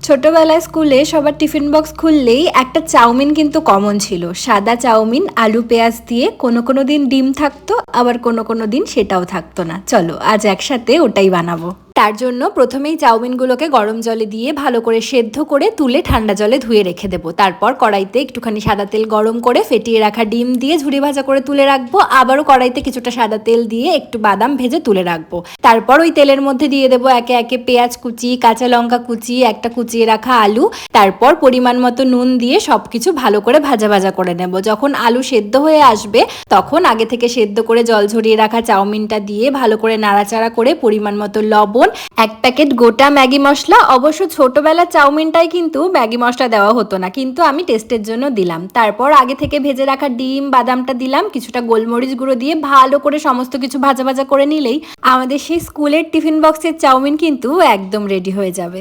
ছোটবেলায় স্কুলে সবার টিফিন বক্স খুললেই একটা চাউমিন কিন্তু কমন ছিল। সাদা চাউমিন আলু পেঁয়াজ দিয়ে, কোনো কোনো দিন ডিম থাকতো, আবার কোনো কোনো দিন সেটাও থাকতো না। চলো আজ একসাথে ওটাই বানাবো। তার জন্য প্রথমেই চাউমিনগুলোকে গরম জলে দিয়ে ভালো করে সেদ্ধ করে তুলে ঠান্ডা জলে ধুয়ে রেখে দেবো। তারপর কড়াইতে একটুখানি সাদা তেল গরম করে ফেটিয়ে রাখা ডিম দিয়ে ঝুরি ভাজা করে তুলে রাখবো। আবারও কড়াইতে কিছুটা সাদা তেল দিয়ে একটু বাদাম ভেজে তুলে রাখবো। তারপর ওই তেলের মধ্যে দিয়ে দেবো একে একে পেঁয়াজ কুচি, কাঁচা লঙ্কা কুচি, একটা কুচিয়ে রাখা আলু, তারপর পরিমাণ মতো নুন দিয়ে সবকিছু ভালো করে ভাজা ভাজা করে নেব। যখন আলু সেদ্ধ হয়ে আসবে তখন আগে থেকে সেদ্ধ করে জল ঝরিয়ে রাখা চাউমিনটা দিয়ে ভালো করে নাড়াচাড়া করে পরিমাণ মতো লবণ, এক প্যাকেট গোটা ম্যাগি মশলা। অবশ্য ছোটবেলার চাউমিনটাই কিন্তু ম্যাগি মশলা দেওয়া হতো না, কিন্তু আমি টেস্টের জন্য দিলাম। তারপর আগে থেকে ভেজে রাখা ডিম বাদামটা দিলাম, কিছুটা গোলমরিচ গুঁড়ো দিয়ে ভালো করে সমস্ত কিছু ভাজা ভাজা করে নিলেই আমাদের সেই স্কুলের টিফিন বক্সের চাউমিন কিন্তু একদম রেডি হয়ে যাবে।